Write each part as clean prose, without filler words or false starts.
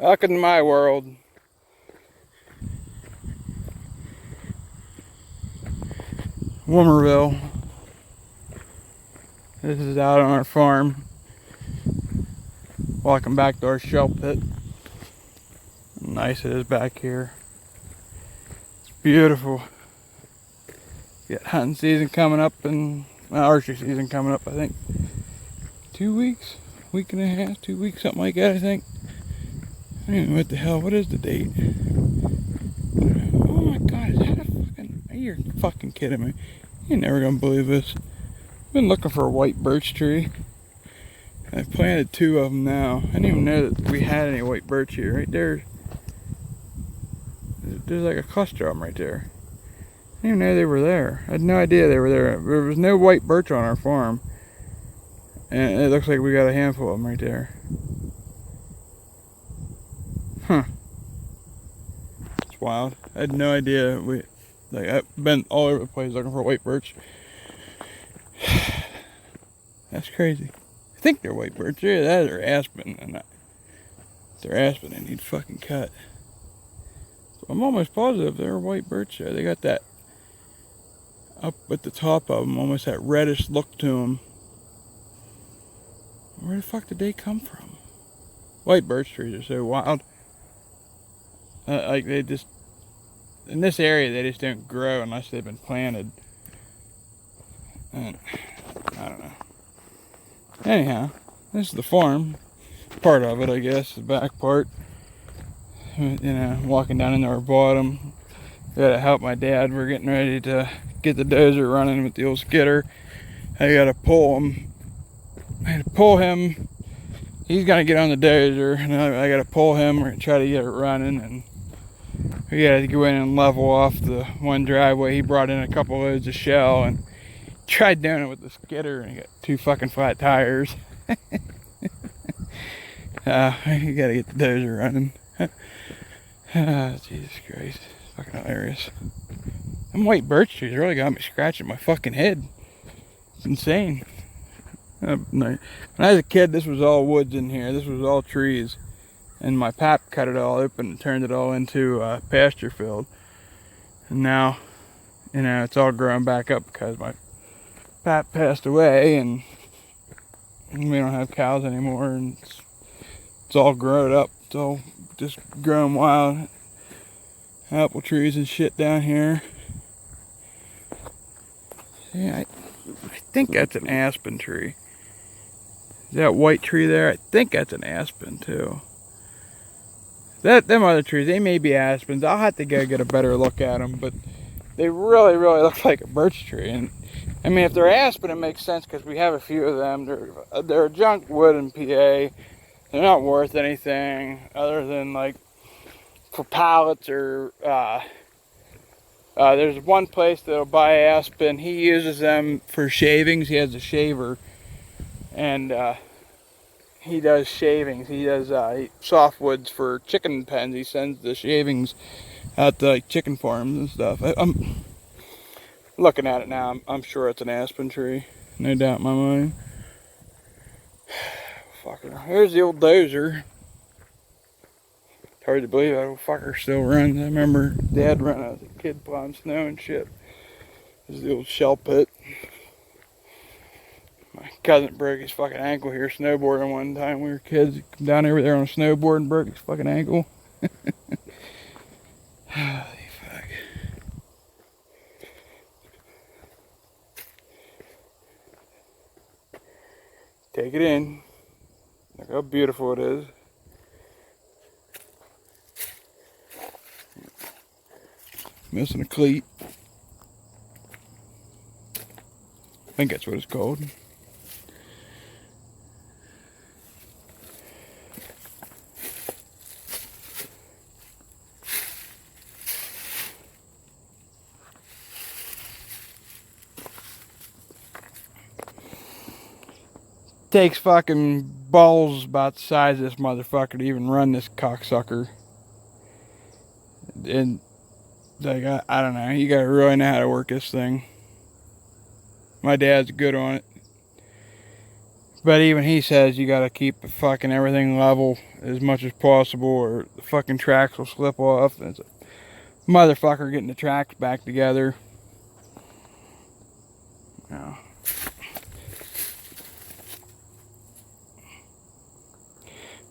Welcome to my world. Womerville. This is out on our farm. Walking back to our shell pit. Nice it is back here. It's beautiful. Got hunting season coming up and archery season coming up, I think. 2 weeks? Week and a half, 2 weeks, something like that, I think. I don't even know what the hell, what is the date? Oh my god, is that a fucking... You're fucking kidding me. You're never gonna believe this. I've been looking for a white birch tree. I've planted 2 of them now. I didn't even know that we had any white birch here. Right there. There's like a cluster of them right there. I didn't even know they were there. I had no idea they were there. There was no white birch on our farm. And it looks like we got a handful of them right there. Huh. It's wild. I had no idea. I've been all over the place looking for white birch. That's crazy. I think they're white birch. Yeah, that or aspen. And if they're aspen, they need fucking cut. So I'm almost positive they're white birch there. They got that up at the top of them, almost that reddish look to them. Where the fuck did they come from? White birch trees are so wild. Like they just, in this area, they just don't grow unless they've been planted. And I don't know. Anyhow, this is the farm. Part of it, I guess, the back part. You know, walking down into our bottom. Gotta help my dad. We're getting ready to get the dozer running with the old skidder. I gotta pull him. I had to pull him. He's gonna get on the dozer, and I gotta pull him. We're gonna try to get it running, and we gotta go in and level off the one driveway. He brought in a couple loads of shell and tried doing it with the skidder, and he got 2 fucking flat tires. You gotta get the dozer running. Jesus Christ, fucking hilarious. Them white birch trees really got me scratching my fucking head. It's insane. When I was a kid, this was all woods in here. This was all trees. And my pap cut it all open and turned it all into a pasture field. And now, you know, it's all growing back up because my pap passed away and we don't have cows anymore. And it's all grown up. It's all just growing wild. Apple trees and shit down here. Yeah, I think that's an aspen tree. That white tree there, I think that's an aspen too. Them other trees, they may be aspens. I'll have to go get a better look at them, but they really, really look like a birch tree. And I mean, if they're aspen, it makes sense because we have a few of them. They're junk wood in PA. They're not worth anything other than like for pallets or. There's one place that'll buy aspen. He uses them for shavings. He has a shaver. And he does shavings. He does softwoods for chicken pens. He sends the shavings out to like chicken farms and stuff. I'm looking at it now. I'm sure it's an aspen tree. No doubt in my mind. Fucker. There's the old dozer. It's hard to believe that old fucker still runs. I remember Dad running as a kid plowing snow and shit. This is the old shell pit. My cousin broke his fucking ankle here snowboarding one time. We were kids. He came down over there on a snowboard and broke his fucking ankle. Holy fuck. Take it in. Look how beautiful it is. Missing a cleat. I think that's what it's called. Takes fucking balls about the size of this motherfucker to even run this cocksucker. And like I don't know, you gotta really know how to work this thing. My dad's good on it. But even he says you gotta keep the fucking everything level as much as possible, or the fucking tracks will slip off. And it's a motherfucker getting the tracks back together. Yeah.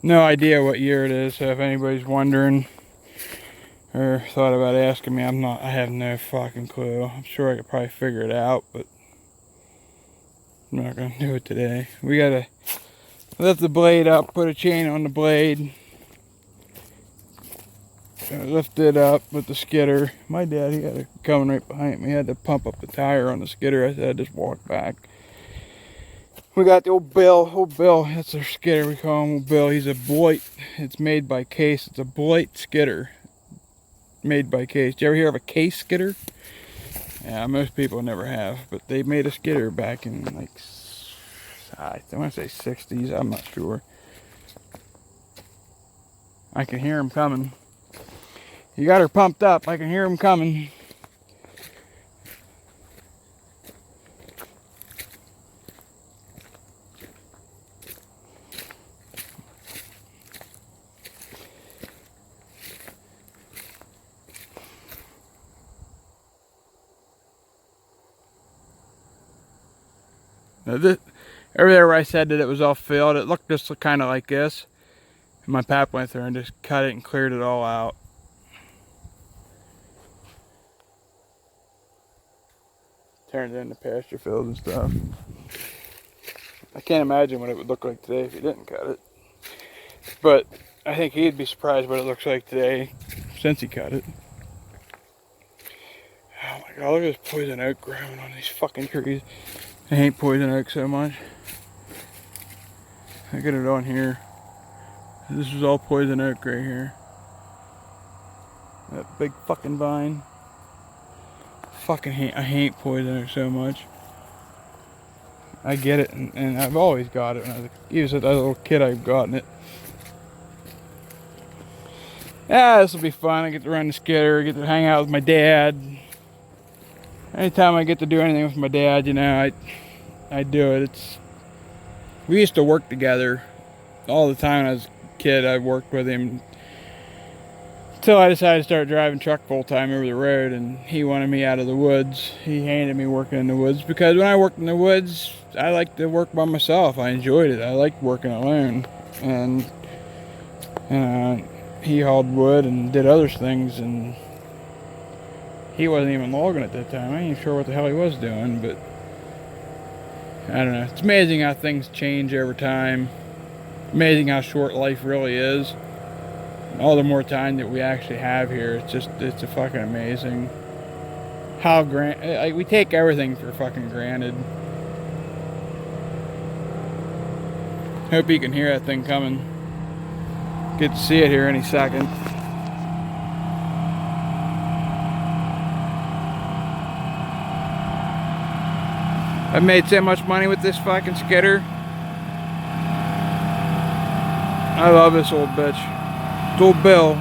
No idea what year it is, so if anybody's wondering or thought about asking me, I have no fucking clue. I'm sure I could probably figure it out, but I'm not gonna do it today. We gotta lift the blade up, put a chain on the blade, lift it up with the skidder. My dad, he had it coming right behind me. He had to pump up the tire on the skidder. I said I'd just walk back. We got the old Bill, that's our skidder, we call him old Bill. He's a Beloit, it's made by Case. It's a Beloit skidder, made by Case. Did you ever hear of a Case skidder? Yeah, most people never have, but they made a skidder back in like, I want to say 60s, I'm not sure. I can hear him coming. You got her pumped up, I can hear him coming. Now this, over there where I said that it was all filled, it looked just kind of like this. And my pap went through and just cut it and cleared it all out. Turned it into pasture fields and stuff. I can't imagine what it would look like today if you didn't cut it. But I think he'd be surprised what it looks like today since he cut it. Oh my god, look at this poison oak growing on these fucking trees. I hate poison oak so much. I got it on here. This is all poison oak right here. That big fucking vine. I hate poison oak so much. I get it, and I've always got it. When I was even as a little kid, I've gotten it. Yeah, this will be fun. I get to run the skidder, I get to hang out with my dad. Anytime I get to do anything with my dad, you know, I do it. We used to work together all the time when I was a kid. I worked with him until I decided to start driving truck full time over the road, and he wanted me out of the woods. He hated me working in the woods because when I worked in the woods, I liked to work by myself. I enjoyed it. I liked working alone, and he hauled wood and did other things, and he wasn't even logging at that time. I ain't even sure what the hell he was doing, but I don't know. It's amazing how things change over time. Amazing how short life really is. And all the more time that we actually have here, it's a fucking amazing how we take everything for fucking granted. Hope you can hear that thing coming. Get to see it here any second. I've made so much money with this fucking skidder. I love this old bitch. It's old Bill.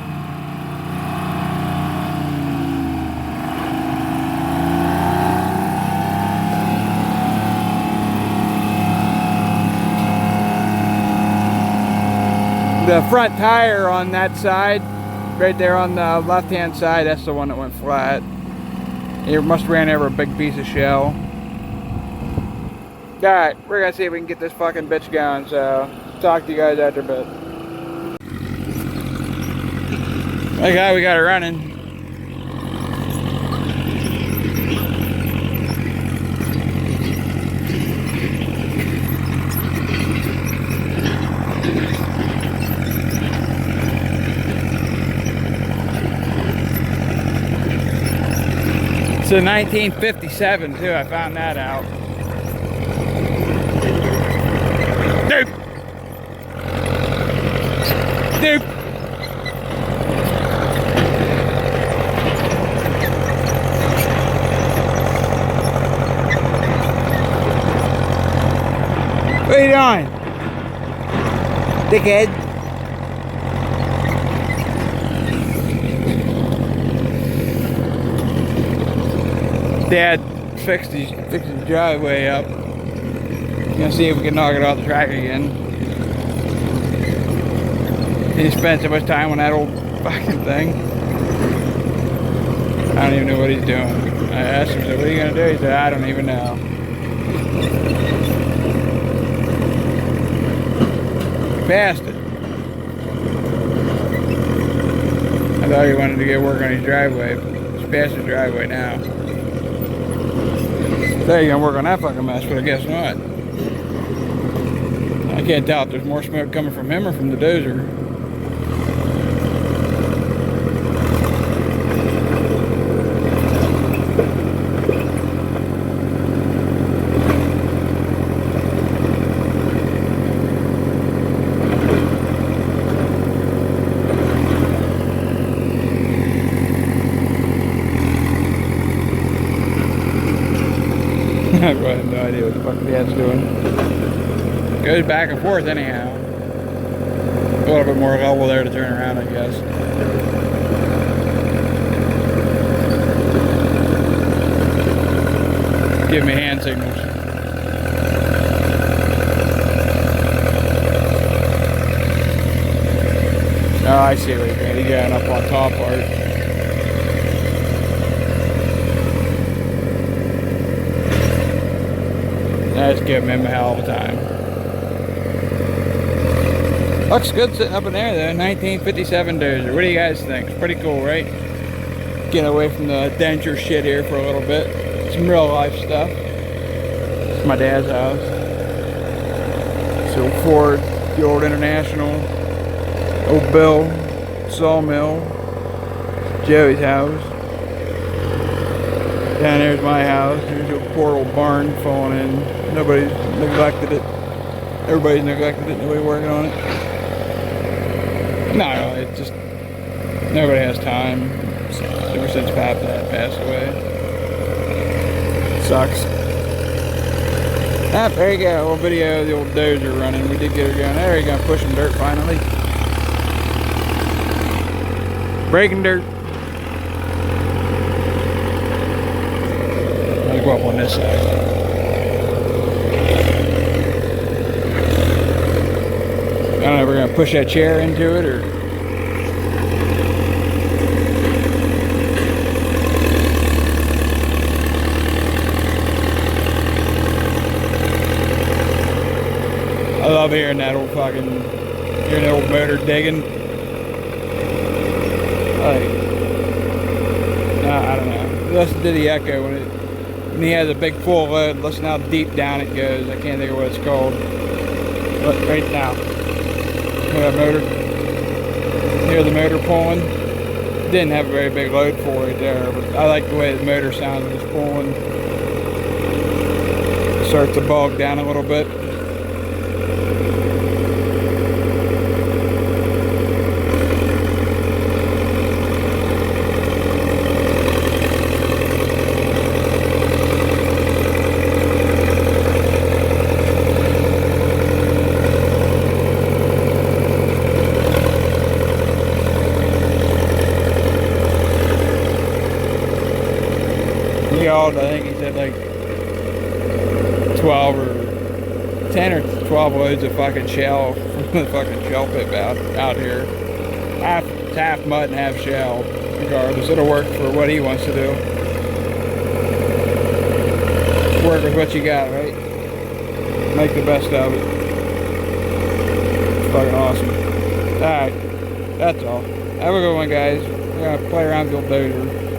The front tire on that side, right there on the left-hand side, that's the one that went flat. It must have ran over a big piece of shell. Alright, we're gonna see if we can get this fucking bitch going, so talk to you guys after a bit. Okay, we got it running. It's a 1957 too, I found that out. Nope. Nope. What are you doing? Dickhead. Dad fixed his driveway up. Gonna see if we can knock it off the track again. He spent so much time on that old fucking thing. I don't even know what he's doing. I asked him, so what are you gonna do? He said, I don't even know. He passed it. I thought he wanted to get work on his driveway. He's past his driveway now. Thought he gonna work on that fucking mess, but I guess not. I can't tell if there's more smoke coming from him or from the dozer. I have no idea what the fuck the head's doing. Goes back and forth anyhow. A little bit more level there to turn around, I guess. Give me hand signals. Oh, I see what he's doing. He's going up on top part. That's giving him a hell of a time. Looks good sitting up in there though. 1957 dozer. What do you guys think? It's pretty cool, right? Get away from the denture shit here for a little bit. Some real life stuff. It's my dad's house. So Ford, the old International, old Bill, sawmill, Joey's house. Down there's my house. There's a poor old barn falling in. Nobody's neglected it. Everybody's neglected it. Nobody working on it. No, it's just nobody has time. Ever since Pap passed away, sucks. Ah, there you go. A little video of the old dozer running. We did get her going. There you go. Pushing dirt finally. Breaking dirt. I'll go up on this side. I don't know if we're gonna push that chair into it or. I love hearing that old fucking, hearing that old motor digging. Like, I don't know. Listen to the echo when he has a big full load. Listen how deep down it goes. I can't think of what it's called. But right now, that motor. Hear the motor pulling. Didn't have a very big load for it there, but I like the way the motor sounds when it's pulling. It starts to bog down a little bit. I think he said like 12 or 10 or 12 loads of fucking shell from the fucking shell pit out here. Half mud and half shell. Regardless, it'll work for what he wants to do. Work with what you got, right? Make the best of it. It's fucking awesome. Alright, that's all. Have a good one, guys. We're gonna play around with the old dozer.